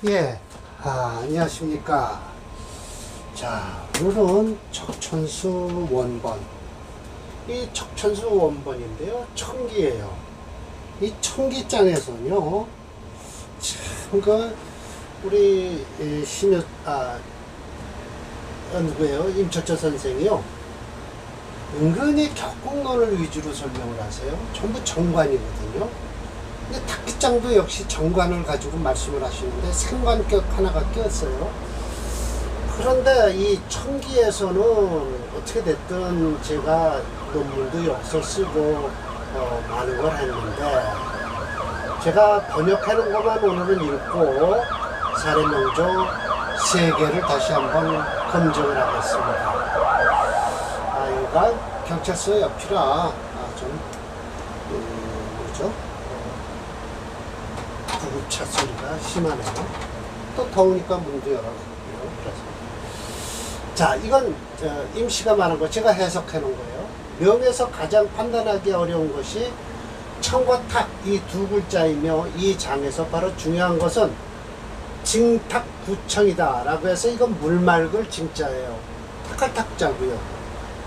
예, 안녕하십니까. 자, 오늘은 척천수 원본. 이 척천수 원본인데요, 청기예요. 이 청기장에서는요, 참, 우리, 누구예요? 임철조 선생이요. 은근히 격국론을 위주로 설명을 하세요. 전부 정관이거든요. 근데 탁기장도 역시 정관을 가지고 말씀을 하시는데 상관격 하나가 꼈어요. 그런데 이 청기에서는 어떻게 됐든 제가 논문도 여기서 쓰고 많은 걸 했는데 제가 번역하는 것만 오늘은 읽고 사례명조 3개를 다시 한번 검증을 하겠습니다. 여기가 경찰서 옆이라 좀 뭐죠? 구급차 소리가 심하네요. 또 더우니까 문도 열어놓고요. 그래서 자, 이건 임씨가 말한 거 제가 해석해 놓은 거예요. 명에서 가장 판단하기 어려운 것이 청과 탁 이 두 글자이며 이 장에서 바로 중요한 것은 징탁구청이다 라고 해서 이건 물맑을 징자예요. 탁할 탁자고요.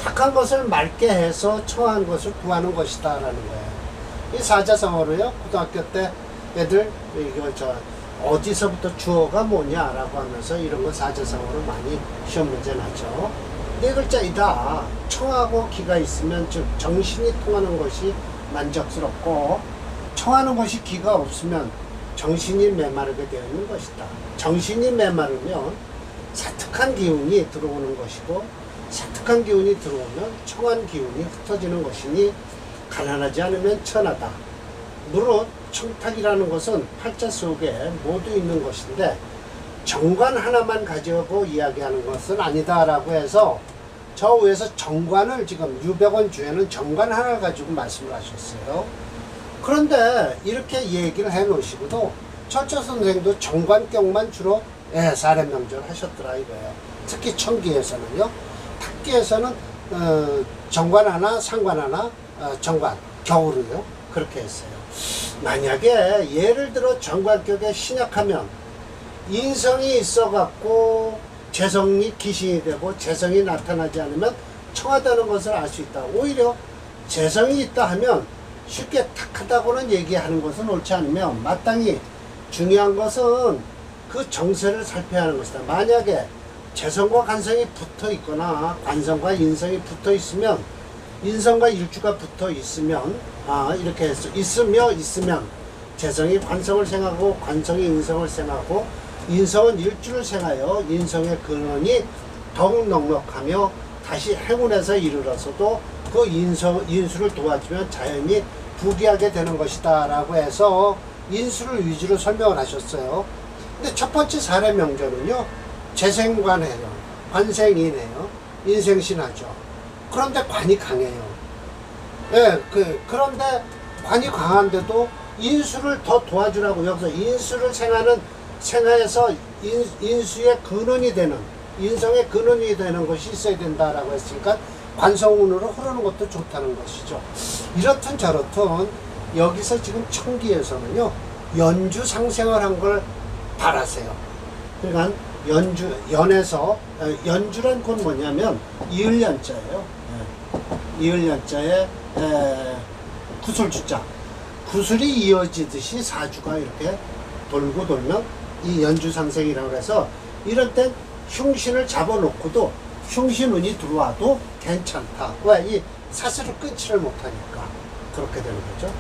탁한 것을 맑게 해서 청한 것을 구하는 것이다 라는 거예요. 이 사자성어로요, 고등학교 때 애들 이거 어디서부터 주어가 뭐냐라고 하면서 이런 거 사자성어로 많이 시험 문제 나죠. 4글자이다. 청하고 기가 있으면 즉 정신이 통하는 것이 만족스럽고 청하는 것이 기가 없으면 정신이 메마르게 되어 있는 것이다. 정신이 메마르면 사특한 기운이 들어오는 것이고 사특한 기운이 들어오면 청한 기운이 흩어지는 것이니 가난하지 않으면 천하다. 무릇 청탁이라는 것은 팔자 속에 모두 있는 것인데 정관 하나만 가지고 이야기하는 것은 아니다 라고 해서 저 위에서 정관을 지금 유백원 주에는 정관 하나를 가지고 말씀을 하셨어요. 그런데 이렇게 얘기를 해 놓으시고도 철저 선생도 정관격만 주로 사례명절 하셨더라 이거예요. 특히 청기에서는요. 탁기에서는 정관 하나 상관 하나 정관 겨울을요 그렇게 했어요. 만약에 예를 들어 정관격에 신약하면 인성이 있어 갖고 재성이 기신이 되고 재성이 나타나지 않으면 청하다는 것을 알 수 있다. 오히려 재성이 있다 하면 쉽게 탁하다고는 얘기하는 것은 옳지 않으면 마땅히 중요한 것은 그 정세를 살펴야 하는 것이다. 만약에 재성과 관성이 붙어 있거나 관성과 인성이 붙어 있으면 인성과 일주가 붙어 있으면 이렇게 해서 있으면 재성이 관성을 생하고 관성이 인성을 생하고 인성은 일주를 생하여 인성의 근원이 더욱 넉넉하며 다시 행운에서 이르러서도 그 인수를 도와주면 자연히 부귀하게 되는 것이다 라고 해서 인수를 위주로 설명을 하셨어요. 근데 첫 번째 사례 명절은요, 재생관해요, 관생이네요, 인생신하죠. 그런데 관이 강해요. 예, 그런데 관이 강한데도 인수를 더 도와주라고 여기서 인수를 생하여서 인수의 근원이 되는, 인성의 근원이 되는 것이 있어야 된다라고 했으니까 관성운으로 흐르는 것도 좋다는 것이죠. 이렇든 저렇든 여기서 지금 청기에서는요, 연주 상생을 한 걸 바라세요. 그러니까 연주란 건 뭐냐면 이을연자예요. 이을연자에 구술주자. 구술이 이어지듯이 사주가 이렇게 돌고 돌면 이 연주상생이라고 해서 이럴 땐 흉신을 잡아놓고도 흉신운이 들어와도 괜찮다. 왜? 이 사슬을 끊지를 못하니까 그렇게 되는 거죠.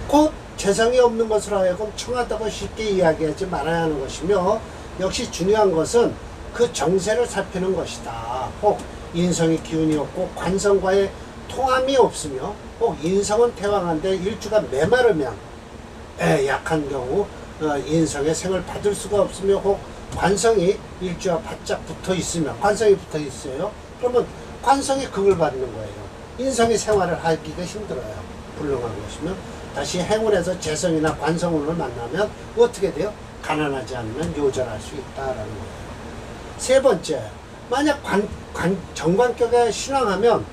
곧 재성이 없는 것으로 하여금 청하다고 쉽게 이야기하지 말아야 하는 것이며 역시 중요한 것은 그 정세를 살피는 것이다. 혹 인성의 기운이 없고 관성과의 통함이 없으며 혹 인성은 태왕한데 일주가 메마르면 약한 경우 인성의 생을 받을 수가 없으며 혹 관성이 일주와 바짝 붙어 있으면 관성이 붙어 있어요. 그러면 관성이 극을 받는 거예요. 인성이 생활을 하기가 힘들어요. 불능한 것이면 다시 행운에서 재성이나 관성운을 만나면 어떻게 돼요? 가난하지 않으면 요절할 수 있다라는 거예요. 세 번째, 만약 정관격에 신앙하면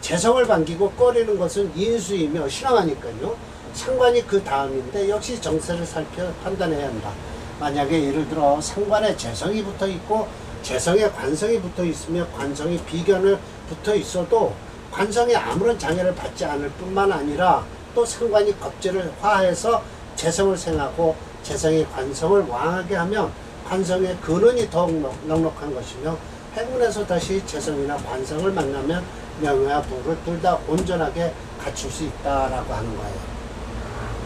재성을 반기고 꺼리는 것은 인수이며 신앙하니까요. 상관이 그 다음인데 역시 정세를 살펴 판단해야 한다. 만약에 예를 들어 상관에 재성이 붙어 있고 재성에 관성이 붙어 있으며 관성이 비견을 붙어 있어도 관성에 아무런 장애를 받지 않을 뿐만 아니라 또 상관이 겁재를 화해서 재성을 생하고 재성이 관성을 왕하게 하면 관성의 근원이 더욱 넉넉한 것이며 행운에서 다시 재성이나 관성을 만나면 명예와 부를 둘 다 온전하게 갖출 수 있다라고 하는 거예요.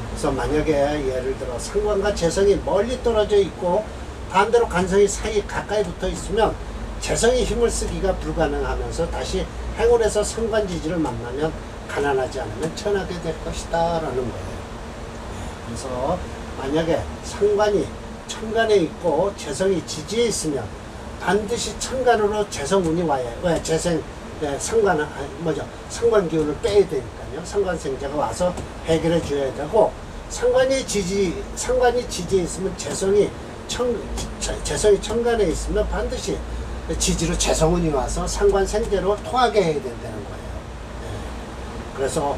그래서 만약에 예를 들어 상관과 재성이 멀리 떨어져 있고 반대로 관성이 사이 가까이 붙어 있으면 재성이 힘을 쓰기가 불가능하면서 다시 행운에서 상관지지를 만나면 가난하지 않으면 천하게 될 것이다 라는 거예요. 그래서 만약에 상관이 천간에 있고 재성이 지지에 있으면 반드시 천간으로 재성운이 와요. 왜? 상관, 상관 기운을 빼야 되니까요. 상관생자가 와서 해결해 줘야 되고, 상관이 지지에 있으면 재성이 천간에 있으면 반드시 지지로 재성운이 와서 상관생재로 통하게 해야 된다는 거예요. 그래서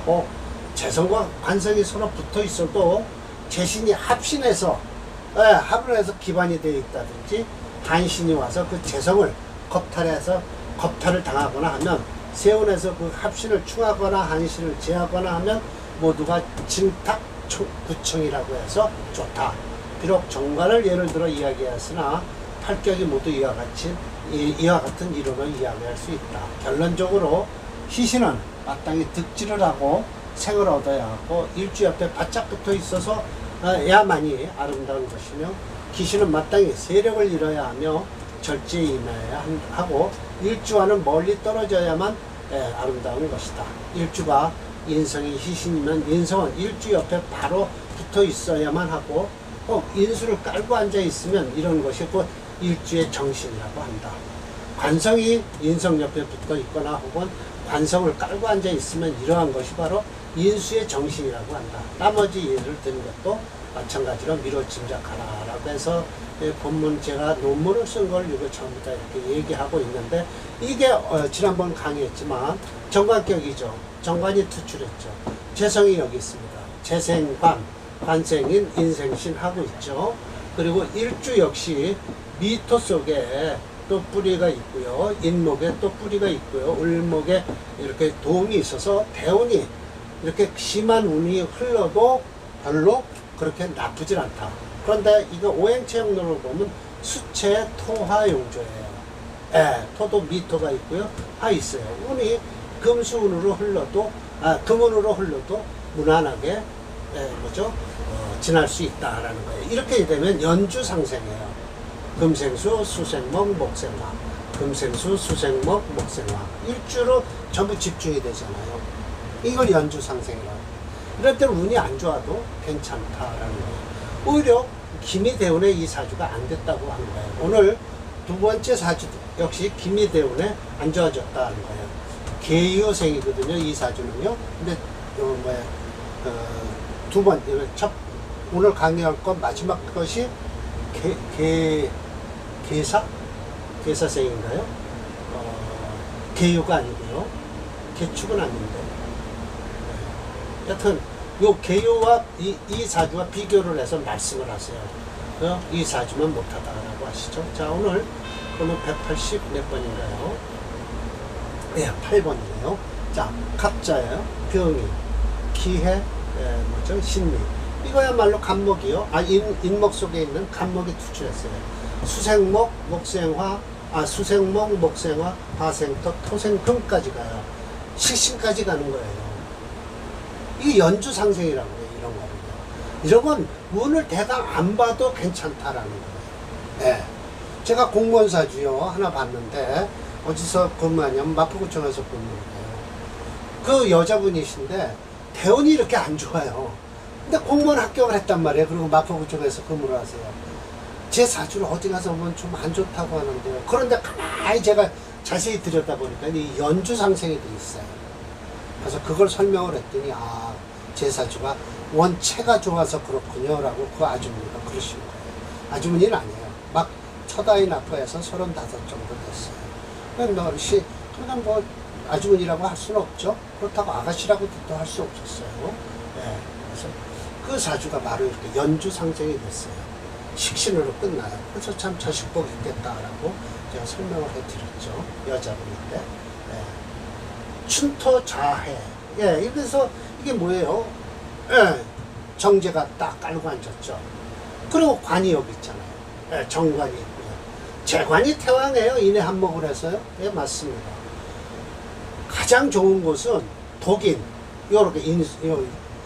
재성과 관성이 서로 붙어 있어도 재신이 합신해서 합을 해서 기반이 되어 있다든지 한신이 와서 그 재성을 겁탈을 당하거나 하면 세운에서 그 합신을 충하거나 한신을 제하거나 하면 모두가 진탁 구청이라고 해서 좋다. 비록 정관을 예를 들어 이야기했으나 팔격이 모두 이와 같은 이론을 이야기할 수 있다. 결론적으로 희신은 마땅히 득지를 하고 생을 얻어야 하고 일주 옆에 바짝 붙어 있어서 야만이 아름다운 것이며 기신은 마땅히 세력을 잃어야 하며 절제에 임해야 하고 일주와는 멀리 떨어져야만 아름다운 것이다. 일주가 인성이 희신이면 인성은 일주 옆에 바로 붙어 있어야만 하고 인수를 깔고 앉아 있으면 이런 것이 곧 일주의 정신이라고 한다. 관성이 인성 옆에 붙어 있거나 혹은 관성을 깔고 앉아 있으면 이러한 것이 바로 인수의 정신이라고 한다. 나머지 예를 드는 것도 마찬가지로 미뤄 짐작하라 라고 해서 본문 제가 논문을 쓴 걸 이거 전부 다 이렇게 얘기하고 있는데 이게 지난번 강의했지만 정관격이죠. 정관이 투출했죠. 재성이 여기 있습니다. 재생관, 관생인 인생신 하고 있죠. 그리고 일주 역시 미토 속에 또 뿌리가 있고요. 인목에 또 뿌리가 있고요. 을목에 이렇게 도움이 있어서 대운이 이렇게 심한 운이 흘러도 별로 그렇게 나쁘질 않다. 그런데 이거 오행체형론을 보면 수체 토화용조예요. 토도 미토가 있고요. 화 있어요. 운이 금수운으로 흘러도 금운으로 흘러도 무난하게 지날 수 있다라는 거예요. 이렇게 되면 연주상생이에요. 금생수, 수생목, 목생화. 금생수, 수생목, 목생화. 일주로 전부 집중이 되잖아요. 이걸 연주상생이라고. 이럴 때는 운이 안 좋아도 괜찮다라는 거예요. 오히려 기미대운에 이 사주가 안 됐다고 하는 거예요. 오늘 두 번째 사주도 역시 기미대운에 안 좋아졌다는 거예요. 계유생이거든요, 이 사주는요. 근데 두 번, 오늘 강의할 건 마지막 것이 계사생인가요? 계유가 아니고요. 계축은 아닌데. 여튼 요 계유와 이 사주와 비교를 해서 말씀을 하세요. 이 사주만 못하다라고 하시죠. 자, 오늘 그러면 180 몇 번인가요? 네, 8번이네요. 자, 갑자예요. 병이, 기해, 신미. 이거야말로 간목이요. 인목 속에 있는 간목이 투출했어요. 수생목, 목생화, 수생목, 목생화, 화생토, 토생금까지 가요. 식신까지 가는 거예요. 이게 연주상생이라고 해요. 이런 거는요. 이런 건 운을 대강 안 봐도 괜찮다라는 거예요. 네. 제가 공무원사주요 하나 봤는데 어디서 근무하냐면 마포구청에서 근무해요. 그 여자분이신데 대운이 이렇게 안 좋아요. 근데 공무원 합격을 했단 말이에요. 그리고 마포구청에서 근무를 하세요. 제 사주를 어디 가서 보면 좀 안 좋다고 하는데요. 그런데 가만히 제가 자세히 들여다보니까 이 연주상생이 돼 있어요. 그래서 그걸 설명을 했더니 제 사주가 원체가 좋아서 그렇군요 라고 그 아주머니가 그러신 거예요. 아주머니는 아니에요. 막 첫아이 낳고해서 35 정도 됐어요. 그러니까 그냥 뭐 아주머니라고 할 수는 없죠. 그렇다고 아가씨라고도 또 할 수 없었어요. 네. 그래서 그 사주가 바로 이렇게 연주상생이 됐어요. 식신으로 끝나요. 그래서 참 자식복 있겠다라고 제가 설명을 해드렸죠. 여자분인데. 예. 춘토자해. 예, 그래서 이게 뭐예요? 예, 정제가 딱 깔고 앉았죠. 그리고 관이 여기 있잖아요. 예, 정관이 있고요. 재관이 태왕이에요. 인해 한목을 해서요. 예, 맞습니다. 가장 좋은 곳은 독인, 요렇게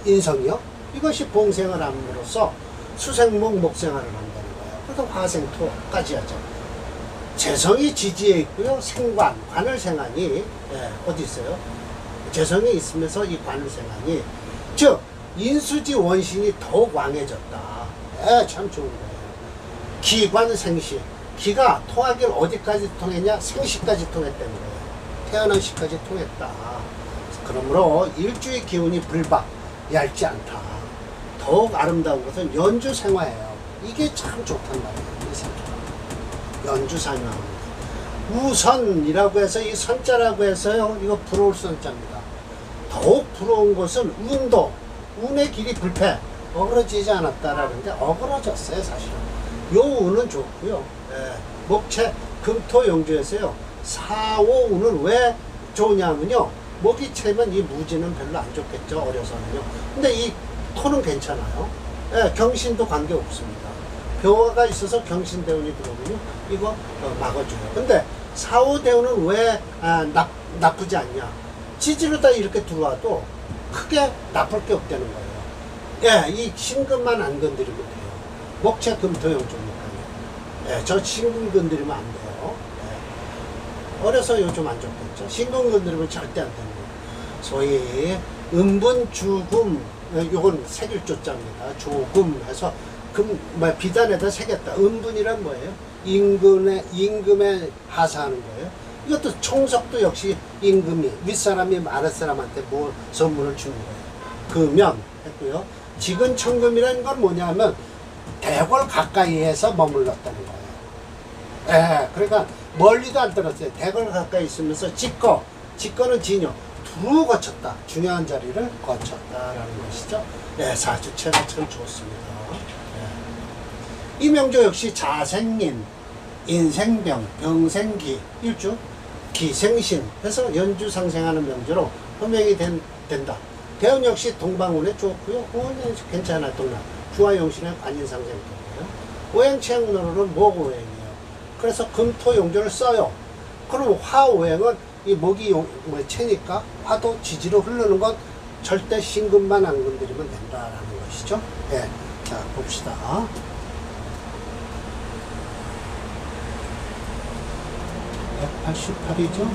인성이요. 이것이 봉생을 함으로써 수생목 목생활을 한다는 거예요. 그래서 화생토까지 하죠. 재성이 지지에 있고요. 생관, 관을 생하니, 예, 어디 있어요? 재성이 있으면서 이 관을 생하니, 즉, 인수지 원신이 더욱 왕해졌다. 예, 참 좋은 거예요. 기관 생시. 기가 통하길 어디까지 통했냐? 생시까지 통했다는 거예요. 태어난 시까지 통했다. 그러므로 일주의 기운이 불박, 얇지 않다. 더욱 아름다운 것은 연주 생화예요. 이게 참 좋단 말이에요. 이 생화. 연주 생화입니다. 우선이라고 해서 이 선자라고 해서요. 이거 부러울 선자입니다. 더욱 부러운 것은 운도, 운의 길이 불패, 어그러지지 않았다라는데 어그러졌어요, 사실은. 요 운은 좋고요. 예, 목체 금토용주에서요. 4, 5 운은 왜 좋으냐면요. 목이 채면 이 무지는 별로 안 좋겠죠, 어려서는요. 근데 이 토는 괜찮아요. 예, 경신도 관계 없습니다. 묘화가 있어서 경신대운이 들어오면요. 이거 막아줘요. 근데 4, 5 대운은 왜 나쁘지 않냐. 지지로다 이렇게 들어와도 크게 나쁠 게 없다는 거예요. 예, 이 신금만 안 건드리면 돼요. 목체 금토용주니까요. 예, 저 신금 건드리면 안 돼요. 예. 어려서 요즘 안 좋겠죠. 신금 건드리면 절대 안 되는 거예요. 소위 음분 주금, 요건 새길 조자입니다. 조금 해서 비단에다 새겼다. 음분이란 뭐예요? 임금에 하사하는 거예요. 이것도 총석도 역시 임금이 윗사람이 아랫사람한테 뭐 선물을 주는 거예요. 금연 했고요. 지근천금이라는 건 뭐냐면 대궐 가까이에서 머물렀다는 거예요. 예, 그러니까 멀리도 안 떨었어요. 대궐 가까이 있으면서 직거는 진여, 두루 거쳤다. 중요한 자리를 거쳤다라는 것이죠. 예, 사주체가 참 좋습니다. 예. 이 명조 역시 자생인, 인생병, 병생기, 일주, 기생신 해서 연주상생하는 명조로 호명이 된다. 대운 역시 동방운에 좋고요. 오행은 괜찮아, 동남. 주화용신의 관인상생법이에요. 오행체행운으로는 목오행이에요. 그래서 금토용조를 써요. 그럼 화오행은 이 목이 채니까 화도 지지로 흐르는 건 절대 신금만 안 건드리면 된다라는 것이죠. 예. 자, 봅시다. 188이죠.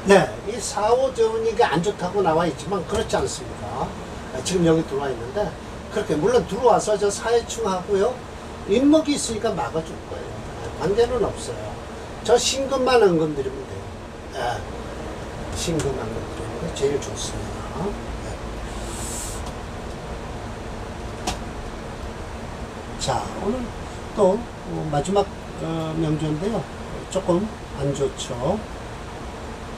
네, 이 4, 5 재운이가 안 좋다고 나와 있지만 그렇지 않습니다. 지금 여기 들어와 있는데 그렇게 물론 들어와서 저 사회충 하고요. 인목이 있으니까 막아줄 거예요. 관계는 없어요. 저 신금만 안 건드리면 돼요. 네, 신금만 건드리는 게 제일 좋습니다. 네. 자, 오늘 또 마지막 명조인데요. 조금 안 좋죠.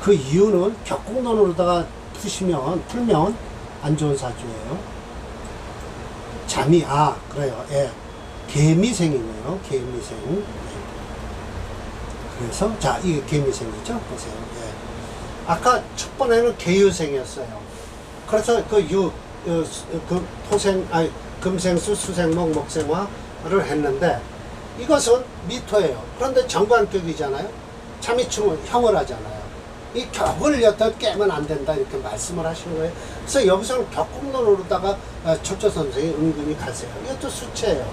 그 이유는 격공론으로다가 풀면 안 좋은 사주예요. 잠이, 그래요. 예. 개미생이네요. 개미생. 네. 그래서, 자, 이게 개미생이죠? 보세요. 예. 아까 첫 번에는 개유생이었어요. 그래서 금생수, 수생목, 목생화를 했는데, 이것은 미토예요. 그런데 정관격이잖아요. 참이충은 형을 하잖아요. 이 격을 여태 깨면 안 된다 이렇게 말씀을 하시는 거예요. 그래서 여기서는 격공론으로다가 첩조 선생이 은근히 가세요. 이것도 수체예요.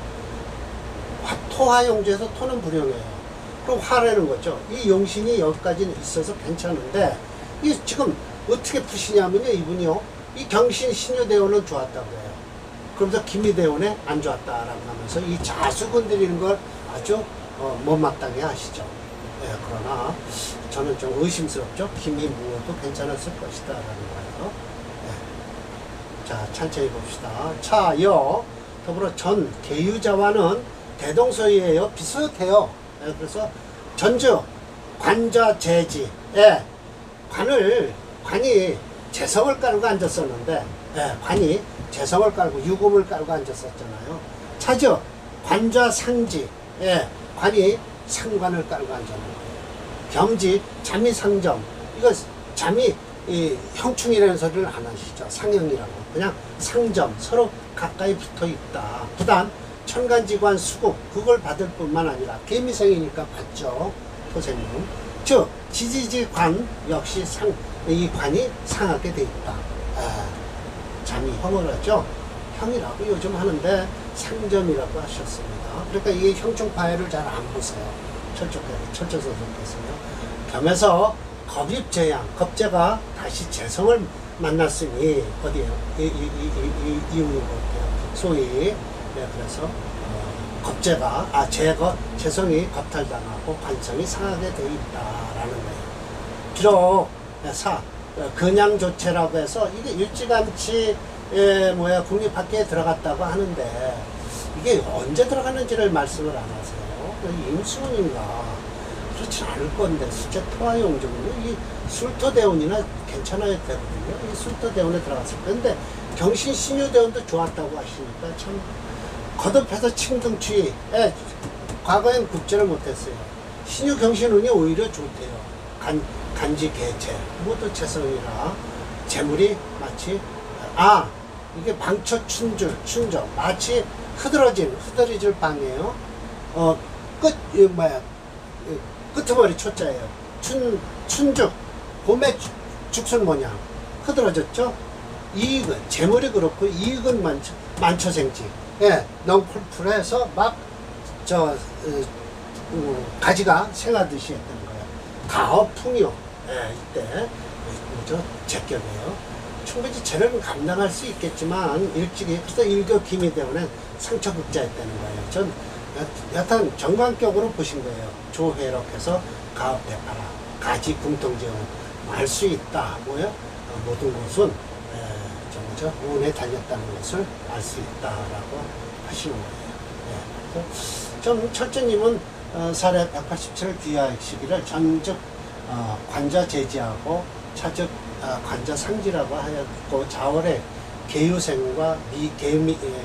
토화용지에서 토는 불용이에요. 그럼 화라는 거죠. 이 용신이 여기까지는 있어서 괜찮은데 이 지금 어떻게 푸시냐면요. 이분이요. 이 경신 신유대원은 좋았다고 해요. 그러면서 기미대원에 안 좋았다라고 하면서 이 자수 건드리는 걸 아주 못마땅해 하시죠. 네, 그러나 저는 좀 의심스럽죠. 기미 무어도 괜찮았을 것이다 라는 거예요. 네. 자, 천천히 봅시다. 차, 여, 더불어 전, 계유자와는 대동서이에요. 비슷해요. 네, 그래서 전주, 관자, 재지. 예. 관이 재성을 깔고 앉았었는데, 예, 관이 재성을 깔고 유금을 깔고 앉았었잖아요. 차죠. 관좌 상지, 예, 관이 상관을 깔고 앉았는 거예요. 겸지 잠이 상점. 이거 잠이 이 형충이라는 소리를 안 하시죠. 상형이라고. 그냥 상점, 서로 가까이 붙어 있다. 그다음 천간지관 수국, 그걸 받을 뿐만 아니라 개미생이니까 받죠. 토생님. 즉 지지지관 역시 이 관이 상하게 돼 있다. 잠이 형을 하죠. 형이라고 요즘 하는데 상점이라고 하셨습니다. 그러니까 이게 형충파해를 잘 안 보세요. 철저서께서요. 겸해서 겁입재양, 겁재가 다시 재성을 만났으니 어디에요? 이유인 것 같아요. 소위, 네, 그래서 겁재가 재성이 겁탈당하고 관성이 상하게 돼 있다라는 거예요. 비록 근양조체라고 해서 이게 일찌감치 국립학계에 들어갔다고 하는데 이게 언제 들어갔는지를 말씀을 안 하세요. 임수문인가 그렇지 않을 건데 수제 토화용종은요. 이 술토대운이나 괜찮아야 되거든요. 이 술토대운에 들어갔을 건데 경신 신유대운도 좋았다고 하시니까 참 거듭해서 칭등추위. 과거엔 국제를 못했어요. 신유 경신운이 오히려 좋대요. 간지 개체 모두 재성이라 재물이 마치 이게 방처 춘저 마치 흐드러질 방이에요. 끄트머리 초자예요. 춘죽 봄의 죽순 모양 흐드러졌죠. 이익은 재물이 그렇고 이익은 만처생지. 예, 너무 풀풀해서 막 가지가 생하듯이 했던 거예요. 가업풍요. 예, 이때 제격이에요. 충분히 재를 감당할 수 있겠지만 일찍이 그래서 일격기미 때문에 상처극자였다는 거예요. 전 여튼 정관격으로 보신 거예요. 조회록해서 가업대파라 가지 궁통제운 알 수 있다. 모든 것은 운에 달렸다는 것을 알 수 있다라고 하시는 거예요. 좀 철저님은 사례 187 귀하의 시기를 전즉 관자 제지하고 차즉 관자 상지라고 하였고 자월의 계유생과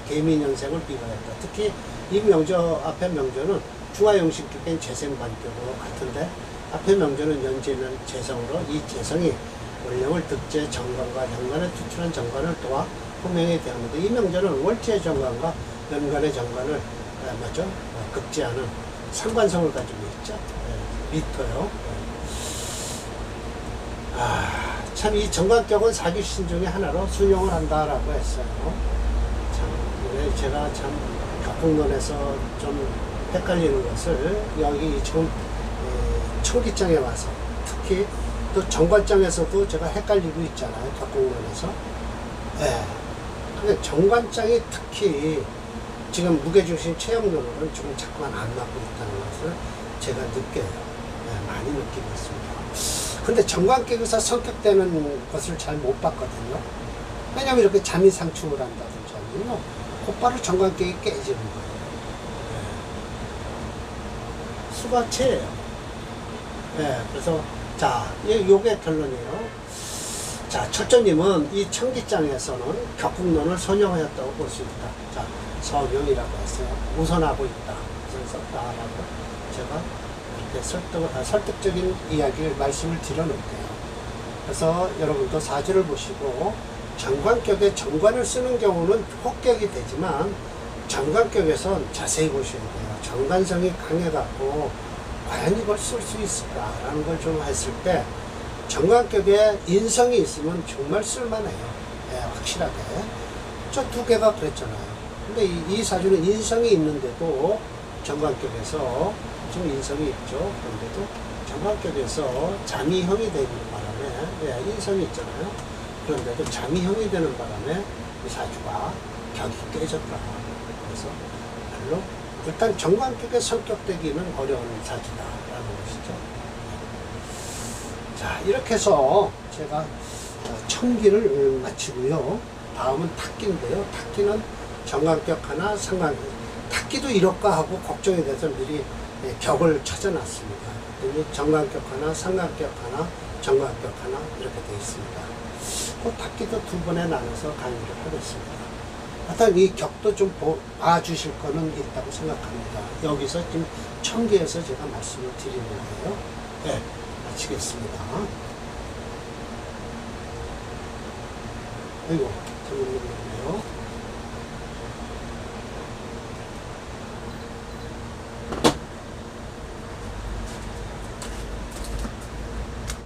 계민년생을 비교했다. 특히 이 명조 앞에 명조는 중화용식격인 재생관격으로 같은데 앞에 명조는 연재는 재성으로 이 재성이 원령을 득제 정관과 연간에 투출한 정관을 도와 호명이 되었는데 이 명조는 월지의 정관과 연간의 정관을 극제하는 상관성을 가지고 있죠. 미터요. 참 이 정관격은 사규신 중에 하나로 순용을 한다라고 했어요. 참 제가 참 격국론에서 좀 헷갈리는 것을 여기 청기장에 와서 특히 또 정관장에서도 제가 헷갈리고 있잖아요. 격국론에서. 근데 정관장이 특히 지금 무게중심 체형론으로는 좀 자꾸만 안 맞고 있다는 것을 제가 느껴요. 많이 느끼고 있습니다. 근데 정관격에서 성격되는 것을 잘 못 봤거든요. 왜냐면 이렇게 잠이상충을 한다든지 하면요. 곧바로 정관격이 깨지는 거예요. 수가체예요. 그래서 요게 결론이에요. 철저님은 이 청기장에서는 격국론을 선용하였다고 볼 수 있다. 선용이라고 했어요. 우선하고 있다. 그래서 썼다라고 제가 이렇게 설득적인 이야기를 말씀을 드려놓을게요. 그래서 여러분도 사주를 보시고 정관격에 정관을 쓰는 경우는 혹격이 되지만 정관격에선 자세히 보셔야 돼요. 정관성이 강해갖고 과연 이걸 쓸 수 있을까라는 걸 좀 했을 때 정관격에 인성이 있으면 정말 쓸만해요. 확실하게. 저 두 개가 그랬잖아요. 근데 이 사주는 인성이 있는데도 정관격에서 좀 인성이 있죠. 그런데도 정관격에서 잠이형이 되는 바람에 인성이 있잖아요. 그런데도 잠이형이 되는 바람에 이 사주가 격이 깨졌다. 그래서 별로 일단 정관격에 성격되기는 어려운 사주다라는 것이죠. 이렇게 해서 제가 청기를 마치고요. 다음은 탁기인데요. 탁기는 정관격 하나, 탁기도 이럴까 하고 걱정이 돼서 미리 격을 찾아놨습니다. 정관격 하나, 상관격 하나, 정관격 하나 이렇게 되어 있습니다. 그 닦기도 두 번에 나눠서 강의를 하겠습니다. 하여튼 이 격도 좀 봐주실 거는 있다고 생각합니다. 여기서 지금 청계에서 제가 말씀을 드리는 거예요. 네, 마치겠습니다. 아이고, 잘못 눌렀네요.